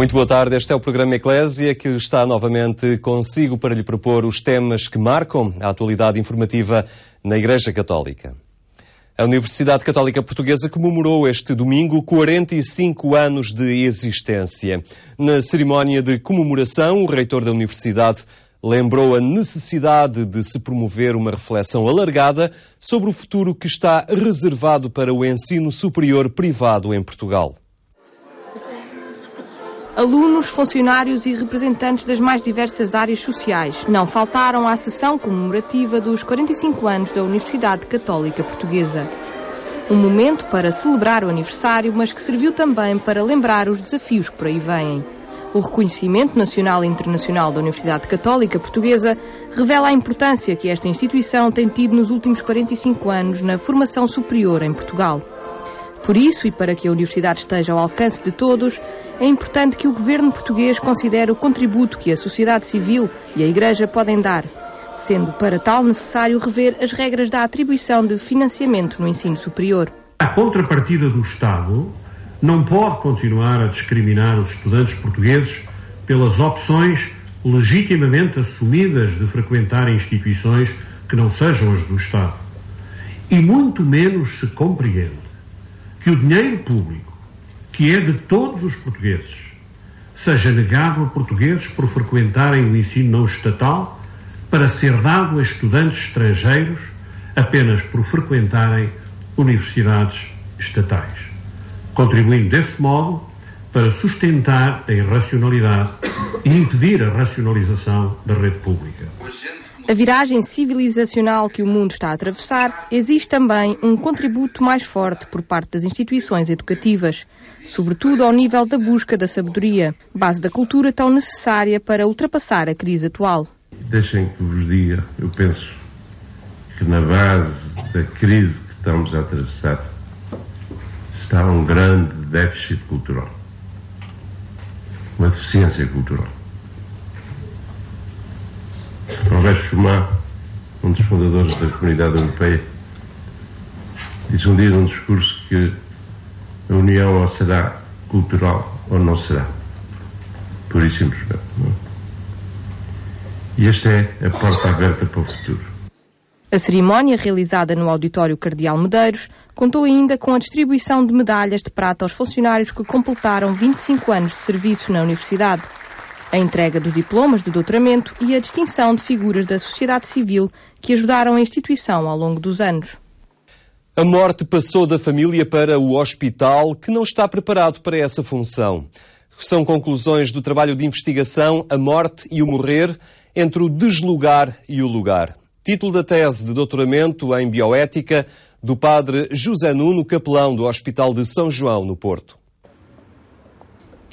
Muito boa tarde, este é o programa Eclésia que está novamente consigo para lhe propor os temas que marcam a atualidade informativa na Igreja Católica. A Universidade Católica Portuguesa comemorou este domingo 45 anos de existência. Na cerimónia de comemoração, o reitor da Universidade lembrou a necessidade de se promover uma reflexão alargada sobre o futuro que está reservado para o ensino superior privado em Portugal. Alunos, funcionários e representantes das mais diversas áreas sociais não faltaram à sessão comemorativa dos 45 anos da Universidade Católica Portuguesa. Um momento para celebrar o aniversário, mas que serviu também para lembrar os desafios que por aí vêm. O reconhecimento nacional e internacional da Universidade Católica Portuguesa revela a importância que esta instituição tem tido nos últimos 45 anos na formação superior em Portugal. Por isso, e para que a Universidade esteja ao alcance de todos, é importante que o governo português considere o contributo que a sociedade civil e a Igreja podem dar, sendo para tal necessário rever as regras da atribuição de financiamento no ensino superior. A contrapartida do Estado não pode continuar a discriminar os estudantes portugueses pelas opções legitimamente assumidas de frequentar instituições que não sejam as do Estado. E muito menos se compreende que o dinheiro público, que é de todos os portugueses, seja negado a portugueses por frequentarem o ensino não estatal para ser dado a estudantes estrangeiros apenas por frequentarem universidades estatais, contribuindo desse modo para sustentar a irracionalidade e impedir a racionalização da rede pública. A viragem civilizacional que o mundo está a atravessar exige também um contributo mais forte por parte das instituições educativas, sobretudo ao nível da busca da sabedoria, base da cultura tão necessária para ultrapassar a crise atual. Deixem que vos diga, eu penso que na base da crise que estamos a atravessar está um grande déficit cultural, uma deficiência cultural. Roberto Schuman, um dos fundadores da Comunidade Europeia, disse um dia num discurso que a União ou será cultural ou não será. Por isso simplesmente. E esta é a porta aberta para o futuro. A cerimónia, realizada no Auditório Cardeal Medeiros, contou ainda com a distribuição de medalhas de prata aos funcionários que completaram 25 anos de serviço na Universidade, a entrega dos diplomas de doutoramento e a distinção de figuras da sociedade civil que ajudaram a instituição ao longo dos anos. A morte passou da família para o hospital, que não está preparado para essa função. São conclusões do trabalho de investigação A Morte e o Morrer, entre o deslugar e o lugar. Título da tese de doutoramento em bioética do padre José Nuno, capelão do Hospital de São João, no Porto.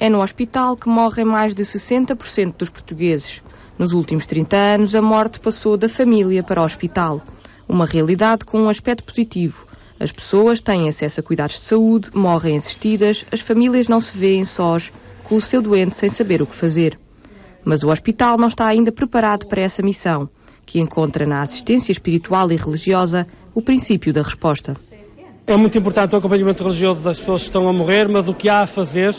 É no hospital que morrem mais de 60% dos portugueses. Nos últimos 30 anos, a morte passou da família para o hospital. Uma realidade com um aspecto positivo. As pessoas têm acesso a cuidados de saúde, morrem assistidas, as famílias não se veem sós, com o seu doente sem saber o que fazer. Mas o hospital não está ainda preparado para essa missão, que encontra na assistência espiritual e religiosa o princípio da resposta. É muito importante o acompanhamento religioso das pessoas que estão a morrer, mas o que há a fazer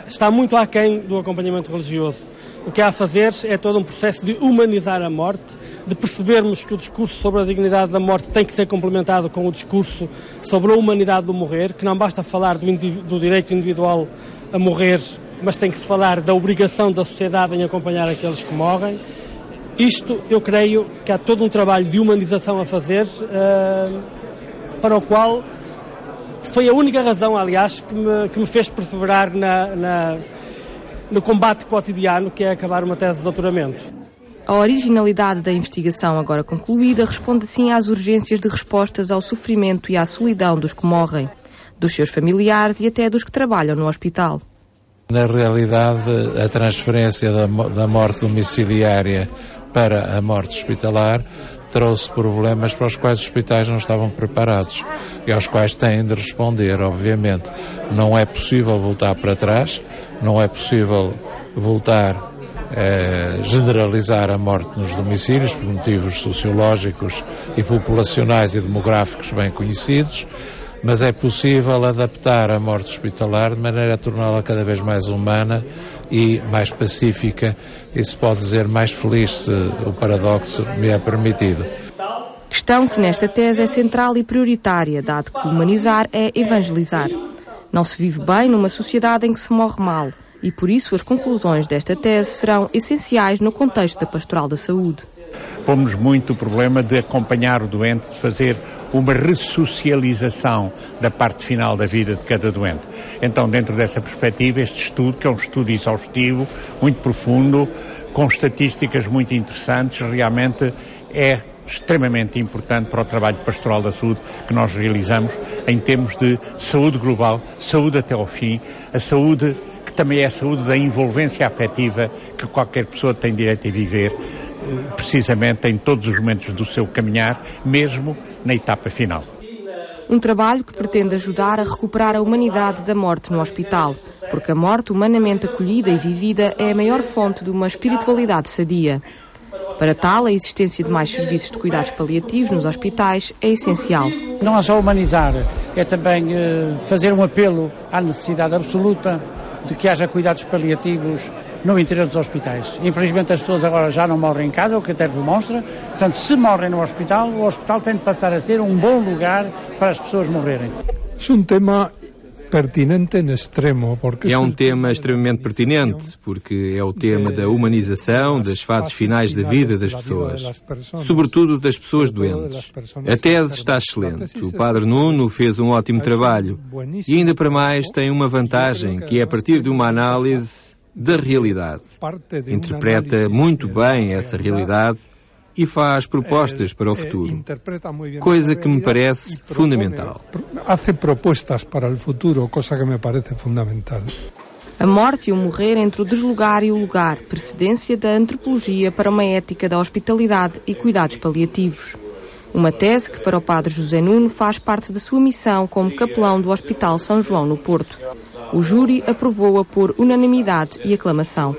está muito aquém do acompanhamento religioso. O que há a fazer é todo um processo de humanizar a morte, de percebermos que o discurso sobre a dignidade da morte tem que ser complementado com o discurso sobre a humanidade do morrer, que não basta falar do direito individual a morrer, mas tem que se falar da obrigação da sociedade em acompanhar aqueles que morrem. Isto, eu creio que há todo um trabalho de humanização a fazer, para o qual foi a única razão, aliás, que me fez perseverar no combate cotidiano, que é acabar uma tese de doutoramento. A originalidade da investigação agora concluída responde assim às urgências de respostas ao sofrimento e à solidão dos que morrem, dos seus familiares e até dos que trabalham no hospital. Na realidade, a transferência da morte domiciliária para a morte hospitalar trouxe problemas para os quais os hospitais não estavam preparados e aos quais têm de responder, obviamente. Não é possível voltar para trás, não é possível voltar a generalizar a morte nos domicílios por motivos sociológicos e populacionais e demográficos bem conhecidos, mas é possível adaptar a morte hospitalar de maneira a torná-la cada vez mais humana e mais pacífica, e se pode dizer mais feliz, se o paradoxo me é permitido. Questão que nesta tese é central e prioritária, dado que humanizar é evangelizar. Não se vive bem numa sociedade em que se morre mal, e por isso as conclusões desta tese serão essenciais no contexto da pastoral da saúde. Pomos muito o problema de acompanhar o doente, de fazer uma ressocialização da parte final da vida de cada doente. Então, dentro dessa perspectiva, este estudo, que é um estudo exaustivo, muito profundo, com estatísticas muito interessantes, realmente é extremamente importante para o trabalho pastoral da saúde que nós realizamos em termos de saúde global, saúde até ao fim, a saúde que também é a saúde da envolvência afetiva que qualquer pessoa tem direito a viver, precisamente em todos os momentos do seu caminhar, mesmo na etapa final. Um trabalho que pretende ajudar a recuperar a humanidade da morte no hospital, porque a morte humanamente acolhida e vivida é a maior fonte de uma espiritualidade sadia. Para tal, a existência de mais serviços de cuidados paliativos nos hospitais é essencial. Não é só humanizar, é também fazer um apelo à necessidade absoluta de que haja cuidados paliativos no interior dos hospitais. Infelizmente as pessoas agora já não morrem em casa, o que até demonstra. Portanto, se morrem no hospital, o hospital tem de passar a ser um bom lugar para as pessoas morrerem. É um tema pertinente em extremo. É um tema extremamente pertinente, porque é o tema da humanização das fases finais da vida das pessoas, sobretudo das pessoas doentes. A tese está excelente. O Padre Nuno fez um ótimo trabalho e ainda para mais tem uma vantagem, que é a partir de uma análise da realidade. Interpreta muito bem essa realidade e faz propostas para o futuro, coisa que me parece fundamental. Faz propostas para o futuro, coisa que me parece fundamental. A morte e o morrer entre o deslugar e o lugar, precedência da antropologia para uma ética da hospitalidade e cuidados paliativos. Uma tese que para o Padre José Nuno faz parte da sua missão como capelão do Hospital São João no Porto. O júri aprovou-a por unanimidade e aclamação.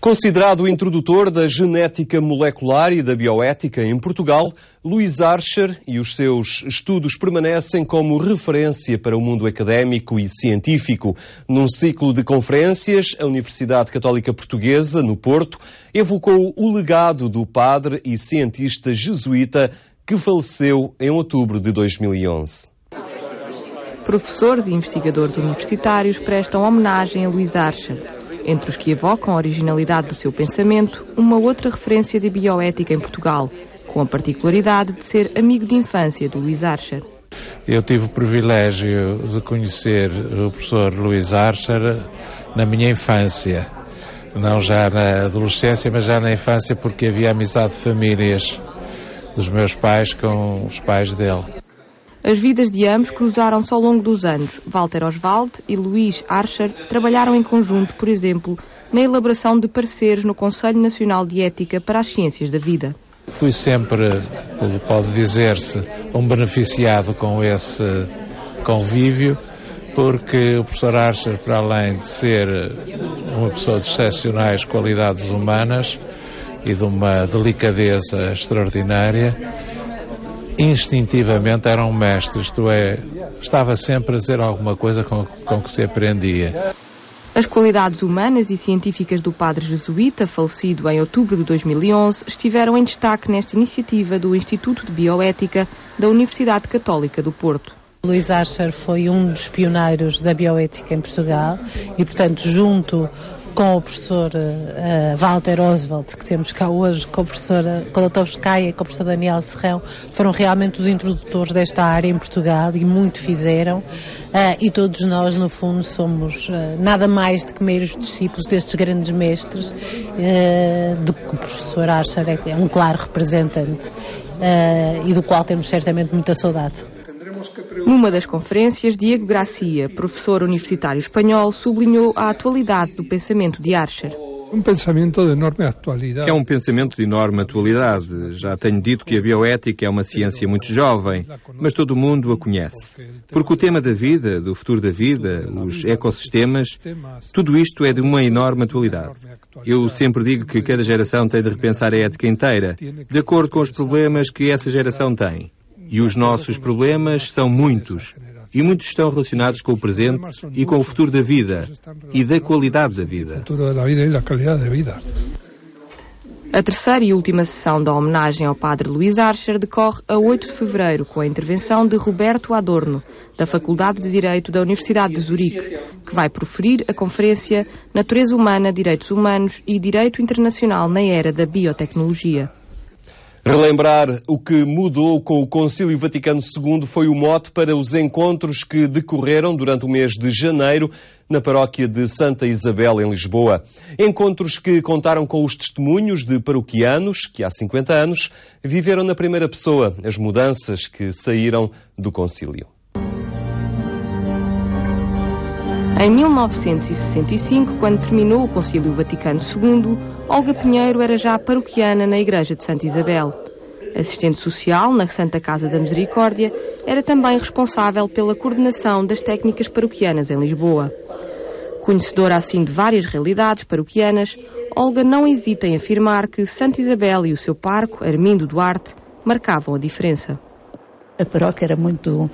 Considerado o introdutor da genética molecular e da bioética em Portugal, Louis Archer e os seus estudos permanecem como referência para o mundo académico e científico. Num ciclo de conferências, a Universidade Católica Portuguesa, no Porto, evocou o legado do padre e cientista jesuíta que faleceu em outubro de 2011. Professores e investigadores universitários prestam homenagem a Louis Archer. Entre os que evocam a originalidade do seu pensamento, uma outra referência de bioética em Portugal, com a particularidade de ser amigo de infância de Louis Archer. Eu tive o privilégio de conhecer o professor Louis Archer na minha infância. Não já na adolescência, mas já na infância, porque havia amizade de famílias dos meus pais com os pais dele. As vidas de ambos cruzaram-se ao longo dos anos. Walter Oswald e Louis Archer trabalharam em conjunto, por exemplo, na elaboração de pareceres no Conselho Nacional de Ética para as Ciências da Vida. Fui sempre, pode dizer-se, um beneficiado com esse convívio, porque o professor Archer, para além de ser uma pessoa de excepcionais qualidades humanas e de uma delicadeza extraordinária, instintivamente era um mestre, isto é, estava sempre a dizer alguma coisa com que se aprendia. As qualidades humanas e científicas do padre jesuíta, falecido em outubro de 2011, estiveram em destaque nesta iniciativa do Instituto de Bioética da Universidade Católica do Porto. Louis Archer foi um dos pioneiros da bioética em Portugal e, portanto, junto com o professor Walter Oswald, que temos cá hoje, com o Dr. Pescaia e com o professor Daniel Serrão, foram realmente os introdutores desta área em Portugal e muito fizeram. E todos nós, no fundo, somos nada mais do que meros discípulos destes grandes mestres, de que o professor Archer é um claro representante e do qual temos certamente muita saudade. Numa das conferências, Diego Gracia, professor universitário espanhol, sublinhou a atualidade do pensamento de Archer. Um pensamento de enorme atualidade. É um pensamento de enorme atualidade. Já tenho dito que a bioética é uma ciência muito jovem, mas todo mundo a conhece. Porque o tema da vida, do futuro da vida, os ecossistemas, tudo isto é de uma enorme atualidade. Eu sempre digo que cada geração tem de repensar a ética inteira, de acordo com os problemas que essa geração tem. E os nossos problemas são muitos. E muitos estão relacionados com o presente e com o futuro da vida e da qualidade da vida. A terceira e última sessão da homenagem ao padre Luís Archer decorre a 8 de fevereiro com a intervenção de Roberto Adorno, da Faculdade de Direito da Universidade de Zurique, que vai proferir a conferência Natureza Humana, Direitos Humanos e Direito Internacional na Era da Biotecnologia. Relembrar o que mudou com o Concílio Vaticano II foi o mote para os encontros que decorreram durante o mês de janeiro na paróquia de Santa Isabel, em Lisboa. Encontros que contaram com os testemunhos de paroquianos que há 50 anos viveram na primeira pessoa as mudanças que saíram do concílio. Em 1965, quando terminou o Concílio Vaticano II, Olga Pinheiro era já paroquiana na Igreja de Santa Isabel. Assistente social na Santa Casa da Misericórdia, era também responsável pela coordenação das técnicas paroquianas em Lisboa. Conhecedora assim de várias realidades paroquianas, Olga não hesita em afirmar que Santa Isabel e o seu parco, Armindo Duarte, marcavam a diferença. A paróquia era muito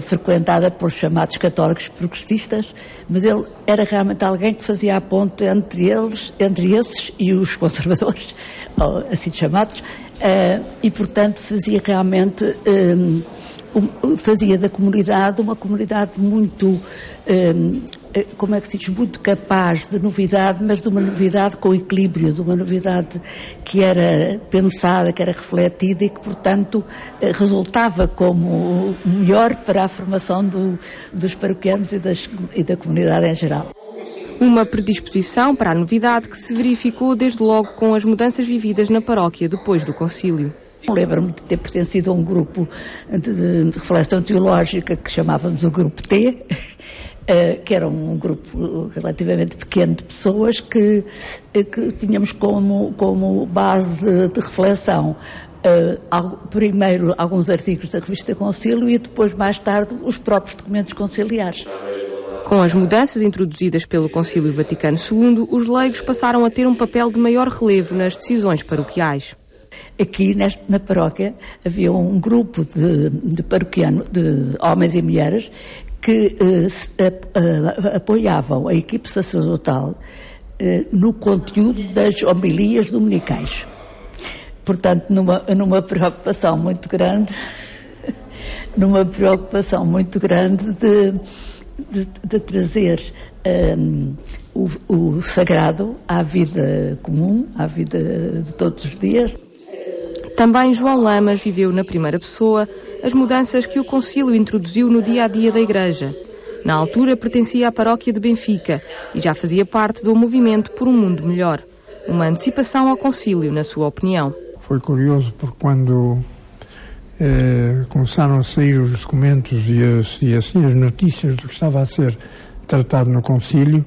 frequentada por chamados católicos progressistas, mas ele era realmente alguém que fazia a ponte entre esses e os conservadores, assim chamados, e portanto fazia realmente, fazia da comunidade uma comunidade muito, como é que se diz, muito capaz de novidade, mas de uma novidade com equilíbrio, de uma novidade que era pensada, que era refletida e que portanto resultava como melhor para a formação dos paroquianos e da comunidade em geral. Uma predisposição para a novidade que se verificou desde logo com as mudanças vividas na paróquia depois do concílio. Lembro-me de ter pertencido a um grupo de reflexão teológica que chamávamos o Grupo T, que era um grupo relativamente pequeno de pessoas que tínhamos como base de reflexão primeiro alguns artigos da revista Concílio e depois, mais tarde, os próprios documentos conciliares. Com as mudanças introduzidas pelo Concílio Vaticano II, os leigos passaram a ter um papel de maior relevo nas decisões paroquiais. Aqui na paróquia havia um grupo de paroquianos, de homens e mulheres, que apoiavam a equipe sacerdotal no conteúdo das homilias dominicais. Portanto, numa preocupação muito grande, de trazer o sagrado à vida comum, à vida de todos os dias. Também João Lamas viveu na primeira pessoa as mudanças que o concílio introduziu no dia-a-dia da Igreja. Na altura pertencia à paróquia de Benfica e já fazia parte do movimento por um mundo melhor. Uma antecipação ao concílio, na sua opinião. Foi curioso porque quando começaram a sair os documentos e assim as notícias do que estava a ser tratado no concílio,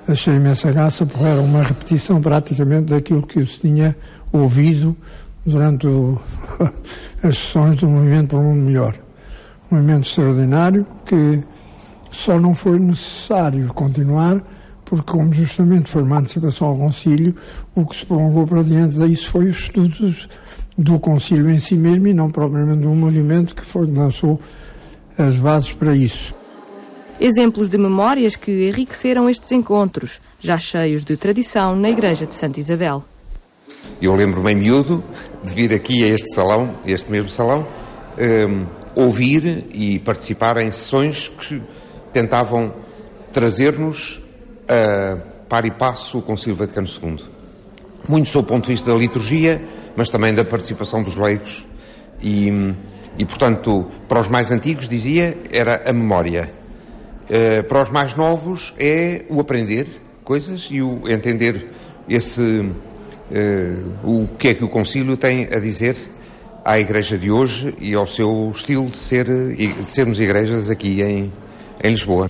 achei imensa graça porque era uma repetição praticamente daquilo que se tinha ouvido durante as sessões do Movimento para um Mundo Melhor. Um movimento extraordinário que só não foi necessário continuar porque, como justamente foi uma antecipação ao concílio, o que se prolongou para diante disso foi os estudos do concílio em si mesmo e não propriamente de um movimento que lançou as bases para isso. Exemplos de memórias que enriqueceram estes encontros, já cheios de tradição na Igreja de Santa Isabel. Eu lembro-me em miúdo de vir aqui a este mesmo salão, ouvir e participar em sessões que tentavam trazer-nos a par e passo o Concílio Vaticano II. Muito sob o ponto de vista da liturgia, mas também da participação dos leigos. E, portanto, para os mais antigos, dizia, era a memória. Para os mais novos é o aprender coisas e o entender o que é que o concílio tem a dizer à Igreja de hoje e ao seu estilo de sermos igrejas aqui em Lisboa.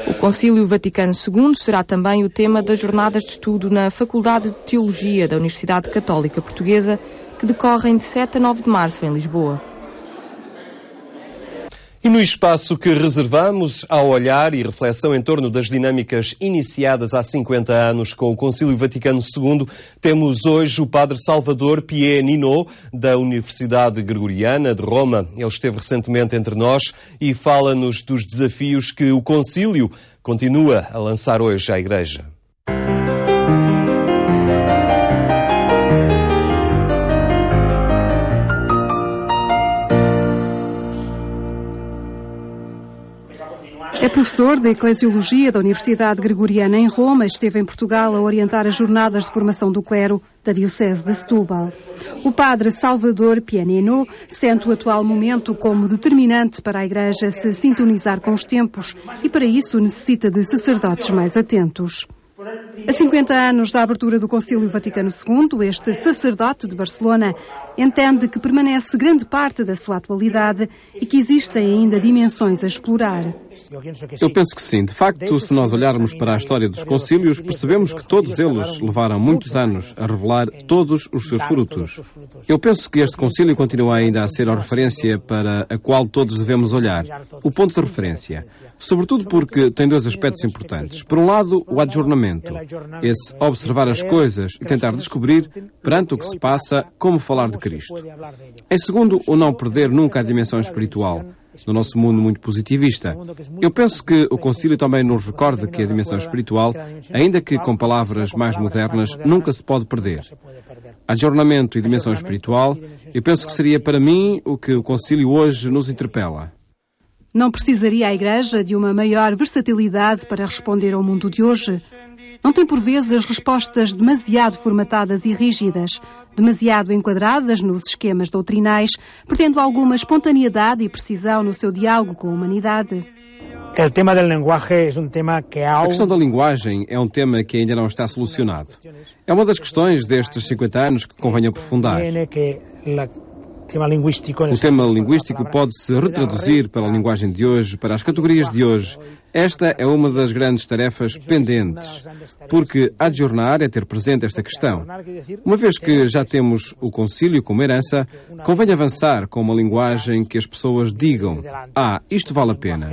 O Concílio Vaticano II será também o tema das jornadas de estudo na Faculdade de Teologia da Universidade Católica Portuguesa, que decorrem de 7 a 9 de março em Lisboa. E no espaço que reservamos ao olhar e reflexão em torno das dinâmicas iniciadas há 50 anos com o Concílio Vaticano II, temos hoje o Padre Salvador Pienino, da Universidade Gregoriana de Roma. Ele esteve recentemente entre nós e fala-nos dos desafios que o Concílio continua a lançar hoje à Igreja. É professor de Eclesiologia da Universidade Gregoriana em Roma e esteve em Portugal a orientar as jornadas de formação do clero da Diocese de Setúbal. O padre Salvador Pienino sente o atual momento como determinante para a Igreja se sintonizar com os tempos e, para isso, necessita de sacerdotes mais atentos. A 50 anos da abertura do Concílio Vaticano II, este sacerdote de Barcelona entende que permanece grande parte da sua atualidade e que existem ainda dimensões a explorar. Eu penso que sim. De facto, se nós olharmos para a história dos concílios, percebemos que todos eles levaram muitos anos a revelar todos os seus frutos. Eu penso que este concílio continua ainda a ser a referência para a qual todos devemos olhar, o ponto de referência. Sobretudo porque tem dois aspectos importantes. Por um lado, o adjornamento, esse observar as coisas e tentar descobrir, perante o que se passa, como falar de Cristo. Em segundo, o não perder nunca a dimensão espiritual, no nosso mundo muito positivista. Eu penso que o Concílio também nos recorda que a dimensão espiritual, ainda que com palavras mais modernas, nunca se pode perder. Adjornamento e dimensão espiritual, eu penso que seria para mim o que o Concílio hoje nos interpela. Não precisaria a Igreja de uma maior versatilidade para responder ao mundo de hoje? Não tem por vezes respostas demasiado formatadas e rígidas, demasiado enquadradas nos esquemas doutrinais, perdendo alguma espontaneidade e precisão no seu diálogo com a humanidade? A questão da linguagem é um tema que ainda não está solucionado. É uma das questões destes 50 anos que convém aprofundar. O tema linguístico pode-se retraduzir para a linguagem de hoje, para as categorias de hoje. Esta é uma das grandes tarefas pendentes, porque adjornar é ter presente esta questão. Uma vez que já temos o concílio como herança, convém avançar com uma linguagem que as pessoas digam: isto vale a pena.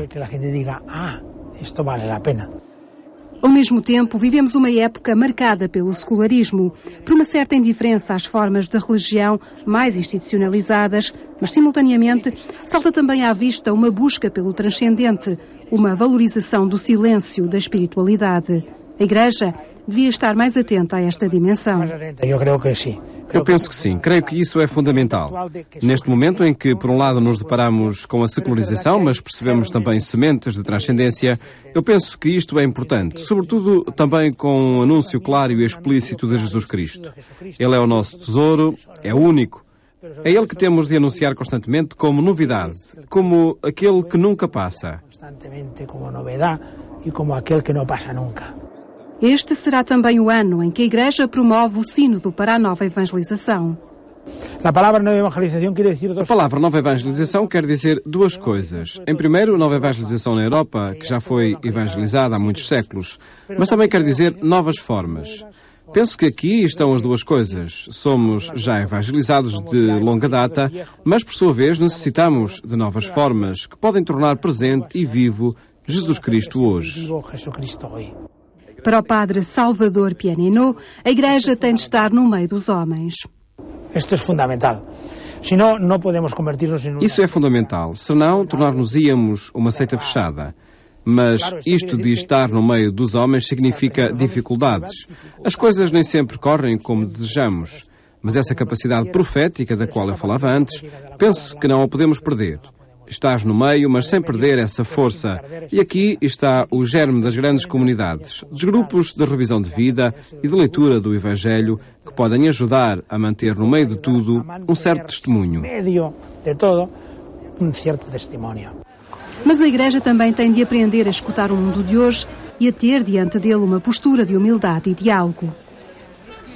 Ao mesmo tempo, vivemos uma época marcada pelo secularismo, por uma certa indiferença às formas de religião mais institucionalizadas, mas, simultaneamente, salta também à vista uma busca pelo transcendente, uma valorização do silêncio, da espiritualidade. A Igreja devia estar mais atenta a esta dimensão. Eu penso que sim. Creio que isso é fundamental. Neste momento em que, por um lado, nos deparamos com a secularização, mas percebemos também sementes de transcendência, eu penso que isto é importante, sobretudo também com um anúncio claro e explícito de Jesus Cristo. Ele é o nosso tesouro, é único. É Ele que temos de anunciar constantemente como novidade, como aquele que nunca passa. Este será também o ano em que a Igreja promove o Sínodo para a nova evangelização. A palavra nova evangelização quer dizer duas coisas. Em primeiro, nova evangelização na Europa, que já foi evangelizada há muitos séculos, mas também quer dizer novas formas. Penso que aqui estão as duas coisas. Somos já evangelizados de longa data, mas por sua vez necessitamos de novas formas que podem tornar presente e vivo Jesus Cristo hoje. Para o padre Salvador Pienino, a Igreja tem de estar no meio dos homens. Isto é fundamental. Isso é fundamental. Senão, tornar-nos-íamos uma seita fechada. Mas isto de estar no meio dos homens significa dificuldades. As coisas nem sempre correm como desejamos. Mas essa capacidade profética da qual eu falava antes, penso que não a podemos perder. Estás no meio, mas sem perder essa força. E aqui está o germe das grandes comunidades, dos grupos de revisão de vida e de leitura do Evangelho, que podem ajudar a manter no meio de tudo um certo testemunho. Mas a Igreja também tem de aprender a escutar o mundo de hoje e a ter diante dele uma postura de humildade e diálogo.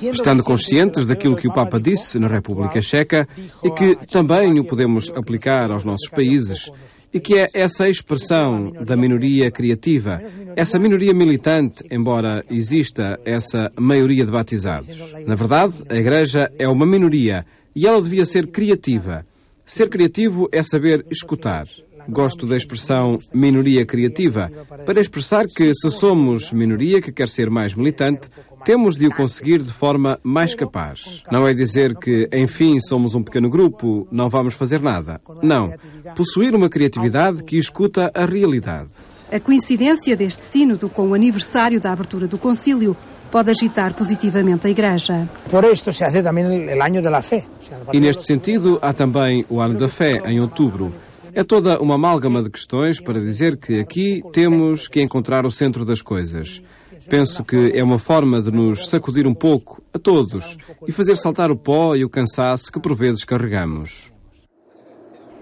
Estando conscientes daquilo que o Papa disse na República Checa e que também o podemos aplicar aos nossos países, e que é essa expressão da minoria criativa, essa minoria militante, embora exista essa maioria de batizados. Na verdade, a Igreja é uma minoria e ela devia ser criativa. Ser criativo é saber escutar. Gosto da expressão minoria criativa, para expressar que se somos minoria que quer ser mais militante, temos de o conseguir de forma mais capaz. Não é dizer que, enfim, somos um pequeno grupo, não vamos fazer nada. Não. Possuir uma criatividade que escuta a realidade. A coincidência deste sínodo com o aniversário da abertura do concílio pode agitar positivamente a Igreja. Por isto se hace também o ano da fé. E neste sentido, há também o Ano da Fé, em outubro. É toda uma amálgama de questões para dizer que aqui temos que encontrar o centro das coisas. Penso que é uma forma de nos sacudir um pouco, a todos, e fazer saltar o pó e o cansaço que por vezes carregamos.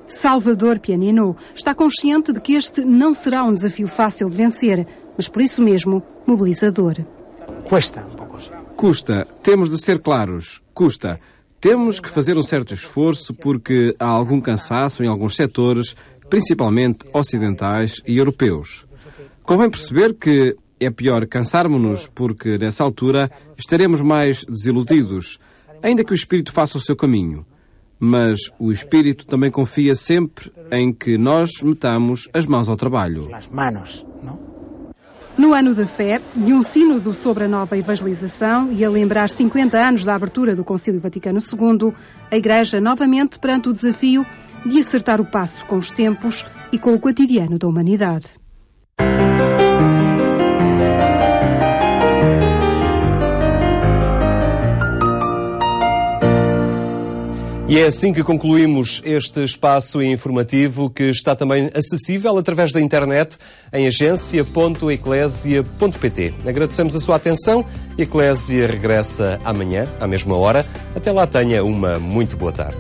Salvador Pianino está consciente de que este não será um desafio fácil de vencer, mas por isso mesmo mobilizador. Custa. Temos de ser claros. Custa. Temos que fazer um certo esforço porque há algum cansaço em alguns setores, principalmente ocidentais e europeus. Convém perceber que é pior cansarmos-nos porque, nessa altura, estaremos mais desiludidos, ainda que o Espírito faça o seu caminho. Mas o Espírito também confia sempre em que nós metamos as mãos ao trabalho. No Ano da Fé, de um sínodo sobre a nova evangelização e a lembrar 50 anos da abertura do Concílio Vaticano II, a Igreja novamente perante o desafio de acertar o passo com os tempos e com o cotidiano da humanidade. E é assim que concluímos este espaço informativo que está também acessível através da internet em agência.eclésia.pt. Agradecemos a sua atenção e a Eclésia regressa amanhã, à mesma hora. Até lá tenha uma muito boa tarde.